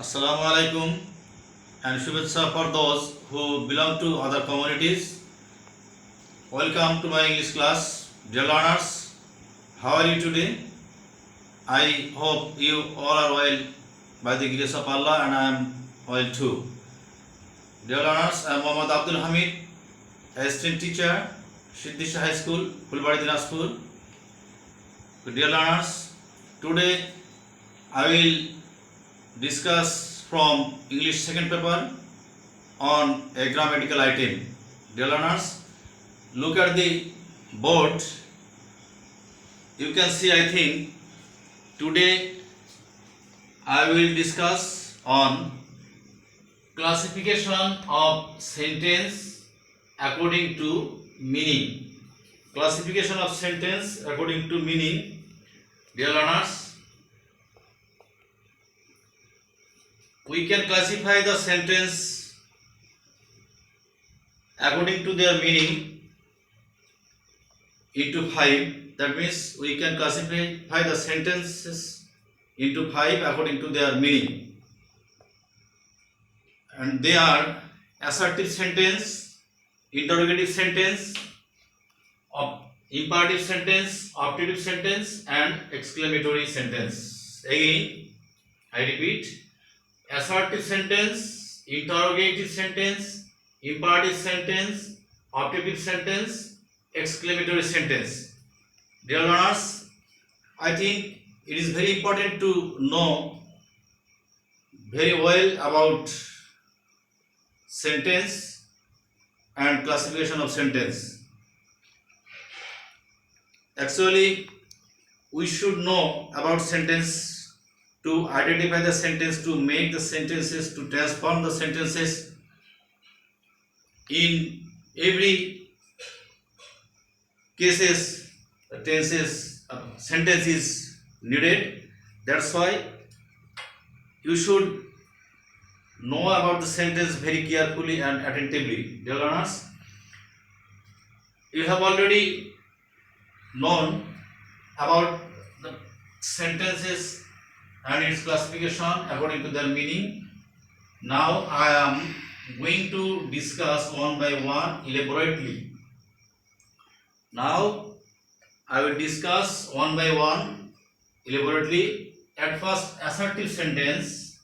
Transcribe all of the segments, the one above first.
Assalamu alaikum and Shubhetsha for those who belong to other communities. Welcome to my English class. Dear learners, how are you today? I hope you all are well by the grace of Allah and I am well too. Dear learners, I am Muhammad Abdul Hamid, assistant teacher, Siddhisha High School, Fulbari Dinaspur. Dear learners, today I will discuss from English second paper on a grammatical item. Dear learners, look at the board. You can see, I think, today I will discuss on classification of sentence according to meaning. Classification of sentence according to meaning. Dear learners, we can classify the sentence according to their meaning into 5. That means we can classify the sentences into 5 according to their meaning. And they are assertive sentence, interrogative sentence, imperative sentence, optative sentence, and exclamatory sentence. Again, I repeat. Assertive sentence, interrogative sentence, imperative sentence, optative sentence, exclamatory sentence. Dear learners, I think it is very important to know very well about sentence and classification of sentence. Actually, we should know about sentence to identify the sentence, to make the sentences, to transform the sentences. In every cases, tenses, sentence is needed. That's why you should know about the sentence very carefully and attentively. Dear learners, you have already known about the sentences and its classification according to their meaning. Now I am going to discuss one by one elaborately. Now I will discuss one by one elaborately. At first, assertive sentence.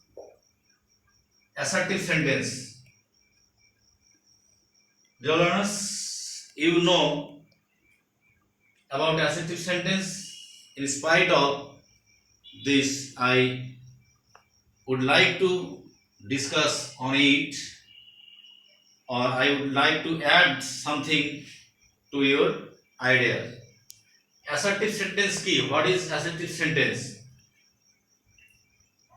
Assertive sentence. Dear learners, you know about assertive sentence. In spite of this, I would like to discuss on it, or I would like to add something to your idea. Assertive sentence key. What is assertive sentence?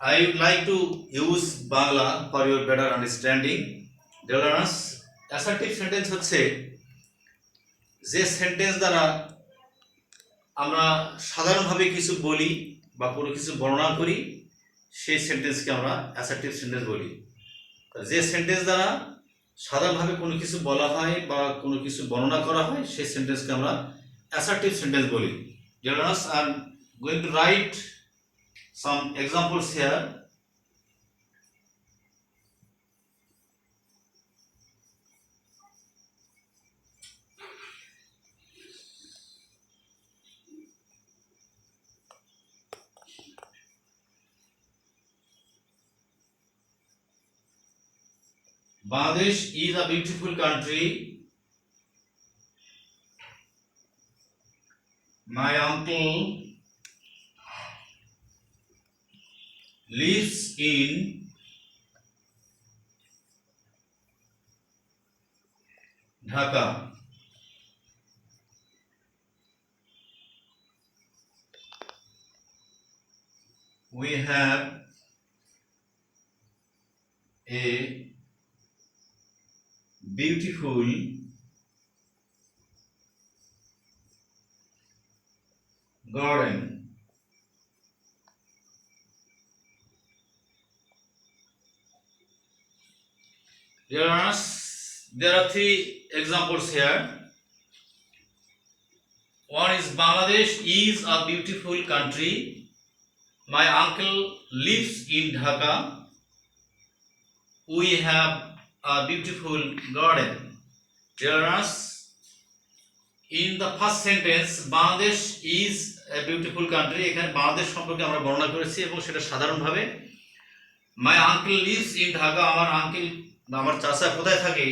I would like to use Bangla for your better understanding. Dear learners, assertive sentence হচ্ছে যে sentence দ্বারা আমরা সাধারণভাবে কিছু বলি বা কোনো কিছু বর্ণনা করি, সেই সেন্টেন্সকে আমরা অ্যাসার্টিভ সেন্টেন্স বলি। যে সেন্টেন্স দ্বারা সাধারণভাবে কোনো কিছু বলা হয় বা কোনো কিছু বর্ণনা করা হয়, সেই সেন্টেন্সকে আমরা অ্যাসার্টিভ সেন্টেন্স বলি। Dear learners, I am going to write some examples here. Bangladesh is a beautiful country. My uncle lives in Dhaka. We have a beautiful garden. Dear learners, there are 3 examples here. One is Bangladesh is a beautiful country. My uncle lives in Dhaka. we have a beautiful garden. Dear learners, in the first sentence, Bangladesh is a beautiful country. এখানে বাংলাদেশ সম্পর্কে আমরা বর্ণনা করেছি এবং সেটা সাধারণভাবে my uncle lives in Dhaka, আমার uncle বা আমার চাচা কোথায় থাকে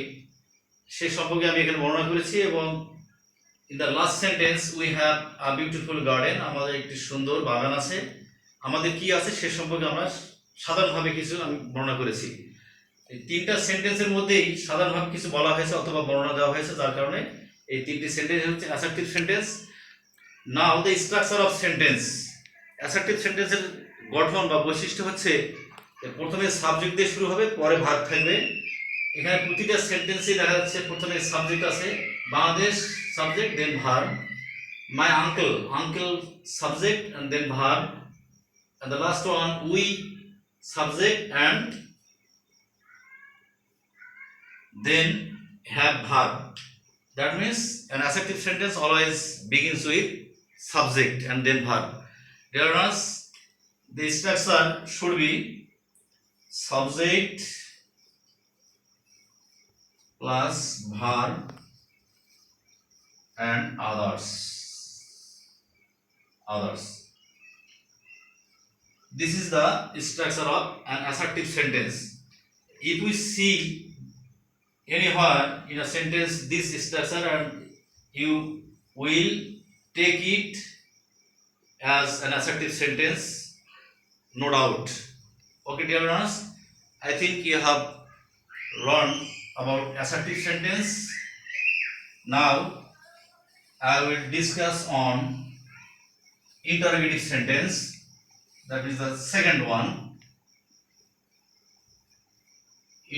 সে সম্পর্কে আমি এখানে বর্ণনা করেছি এবং in the last sentence we have a beautiful garden, আমাদের একটি সুন্দর বাগান আছে, আমাদের কি আছে সে সম্পর্কে আমরা সাধারণভাবে কিছু আমি বর্ণনা করেছি। এই তিনটা সেন্টেন্সের মধ্যেই সাধারণভাবে কিছু বলা হয়েছে অথবা বর্ণনা দেওয়া হয়েছে, যার কারণে এই তিনটি সেন্টেন্স হচ্ছে assertive sentence. Now the structure of sentence. Assertive সেন্টেন্সের গঠন বা বৈশিষ্ট্য হচ্ছে প্রথমে সাবজেক্ট দিয়ে শুরু হবে, পরে ভার্ব থাকবে। এখানে প্রতিটা সেন্টেন্সেই দেখা যাচ্ছে প্রথমে সাবজেক্ট আছে, Bangladesh subject then verb, my uncle uncle subject and then verb, and the last one we subject and then have verb. That means an assertive sentence always begins with subject and then verb. Dear learners, the structure should be subject plus verb and others. This is the structure of an assertive sentence. If we see anywhere in a sentence this structure, and you will take it as an assertive sentence, no doubt. Okay, dear learners, I think you have learned about assertive sentence. Now I will discuss on interrogative sentence. That is the second one.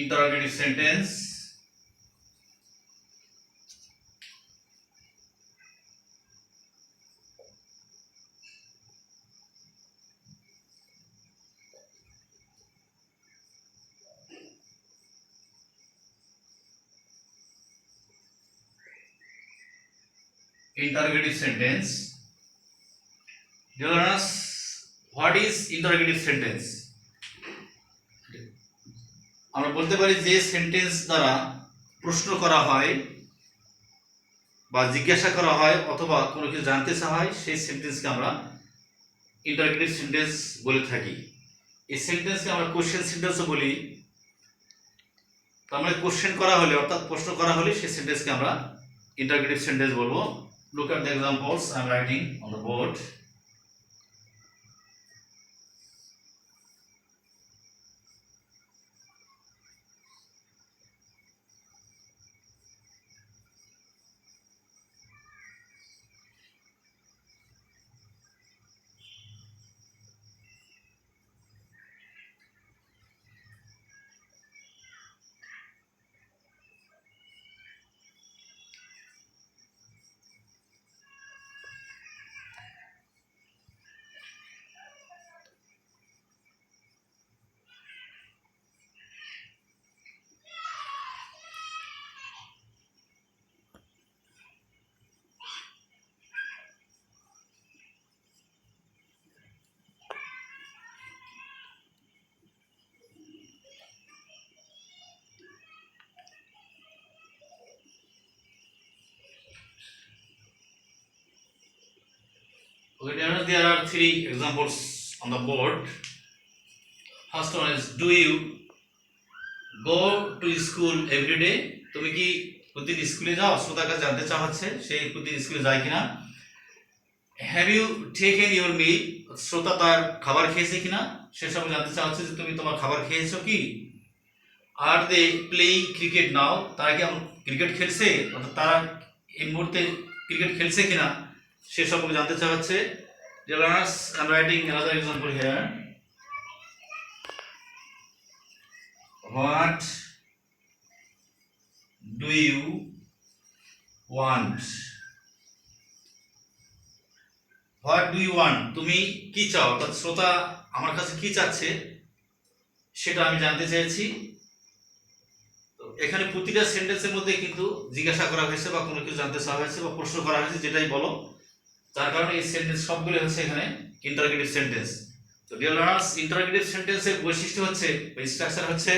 Interrogative sentence. Interrogative sentence. Dear learners, what is interrogative sentence? আমরা বলতে পারি যে sentence দ্বারা প্রশ্ন করা হয় বা জিজ্ঞাসা করা হয় অথবা কোনো কিছু জানতে চাওয়া হয় সেই সেন্টেন্সকে আমরা ইন্টারোগেটিভ সেন্টেন্স বলে থাকি। এই সেন্টেন্সকে আমরা কোশ্চেন সেন্টেন্সও বলি। তার মানে কোশ্চেন করা হলে অর্থাৎ প্রশ্ন করা হলে সেই সেন্টেন্সকে আমরা ইন্টারোগেটিভ সেন্টেন্স বলবো। Look at the examples I am writing on the board. Okay, there are three examples on the board. First one is, do you go to school every day? তুমি কি প্রতিদিন স্কুলে যাও? শ্রোতার কাছে জানতে চাওয়া হচ্ছে সে প্রতিদিন স্কুলে যায় কিনা। Have you taken your meal? শ্রোতা তার খাবার খেয়েছে কিনা সে সব জানতে চাওয়া হচ্ছে যে তুমি তোমার খাবার খেয়েছো কি। Are they playing cricket now? তারা কি ক্রিকেট খেলছে অর্থাৎ তারা এই মুহূর্তে ক্রিকেট খেলছে কিনা সে সম্পর্কে জানতে চাওয়া হচ্ছে। Dear learners, I am writing another example here. What do you want? What do you want? তুমি কি চাও? অর্থাৎ শ্রোতা আমার কাছে কি চাচ্ছে সেটা আমি জানতে চেয়েছি। তো এখানে প্রতিটা সেন্টেন্সের মধ্যে কিন্তু জিজ্ঞাসা করা হয়েছে বা কোনো কিছু জানতে চাওয়া হয়েছে বা প্রশ্ন করা হয়েছে, যেটাই বলো, যার কারণে এই সেন্টেন্স সবগুলো হচ্ছে এখানে ইন্টারোগেটিভ সেন্টেন্স। তো ডিয়ার লার্নার্স, ইন্টারোগেটিভ সেন্টেন্সের বৈশিষ্ট্য হচ্ছে বা স্ট্রাকচার হচ্ছে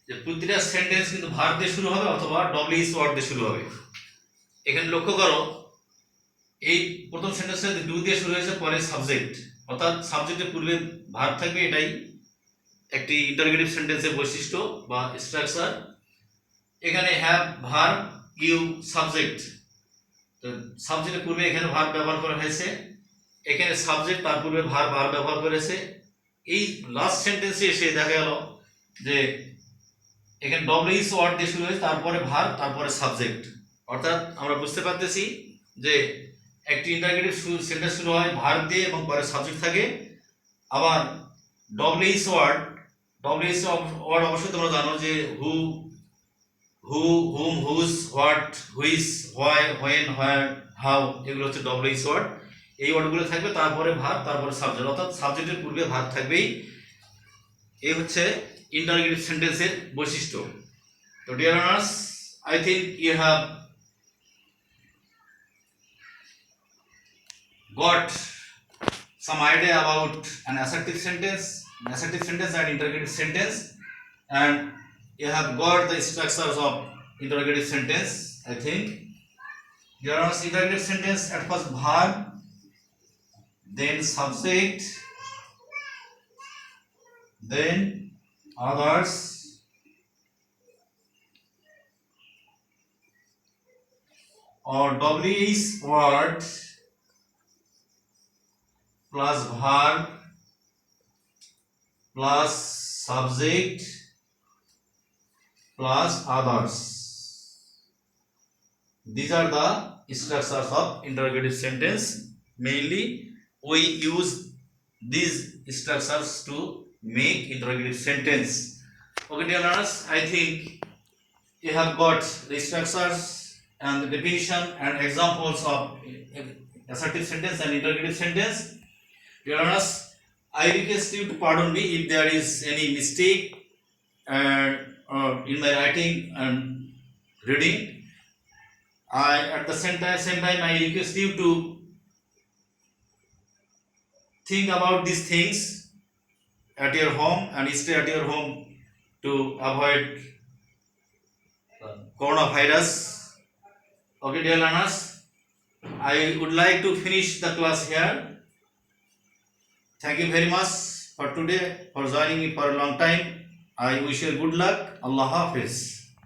যে প্রতিটা সেন্টেন্স কিন্তু ভার্ব দিয়ে শুরু হবে অথবা ডব্লিউএস ওয়ার্ড দিয়ে শুরু হবে। এখানে লক্ষ্য করো, এই প্রথম সেন্টেন্সটা ডু দিয়ে শুরু হয়েছে, পরে সাবজেক্ট, অর্থাৎ সাবজেক্টের পূর্বে ভার্ব থাকবে। এটাই একটি ইন্টারোগেটিভ সেন্টেন্সের বৈশিষ্ট্য বা স্ট্রাকচার। এখানে হ্যাভ, ভার্ব, ইউ, সাবজেক্ট। তো সাবজেক্টের পূর্বে এখানে ভার্ব ব্যবহার করা হয়েছে, এখানে সাবজেক্ট, তার পূর্বে ভার্ব ব্যবহার করেছে। এই লাস্ট সেন্টেন্সে এসে দেখা গেল যে এখানে ডব্লিউএস ওয়ার্ড দিয়ে শুরু হয়েছে, তারপরে ভার্ব, তারপরে সাবজেক্ট। অর্থাৎ আমরা বুঝতে পারতেছি যে একটি ইন্টারোগেটিভ সেন্টেন্স শুরু হয় ভার্ব দিয়ে এবং পরে সাবজেক্ট থাকে। আবার ডব্লিউএস ওয়ার্ড অবশ্যই তোমরা জানো যে who, whom, whose, what, which, why, when, where, how, এগুলো হচ্ছে ডব্লিউএস ওয়ার্ড। এই ওয়ার্ডগুলো থাকবে, তারপরে ভার্ব, তারপরে সাবজেক্ট, অর্থাৎ সাবজেক্টের পূর্বে ভার্ব থাকবেই। এই হচ্ছে ইন্টারোগেটিভ সেন্টেন্সের বৈশিষ্ট্য। তো dear learners, I think you have got some idea about an assertive sentence and interrogative sentence, and you have got the structures of interrogative sentence. I think there are interrogative sentence at first verb, then subject, then others, or WH word plus verb plus subject plus others. These are the structures of interrogative sentence. Mainly we use these structures to make interrogative sentence. Okay dear learners, I think you have got the structures and the definition and examples of assertive sentence and interrogative sentence. Dear learners, I request you to pardon me if there is any mistake in my writing and reading. At the same time, I request you to think about these things at your home and stay at your home to avoid coronavirus. Okay, dear learners, I would like to finish the class here. Thank you very much for today, for joining me for a long time. I wish you good luck. Allah Hafiz.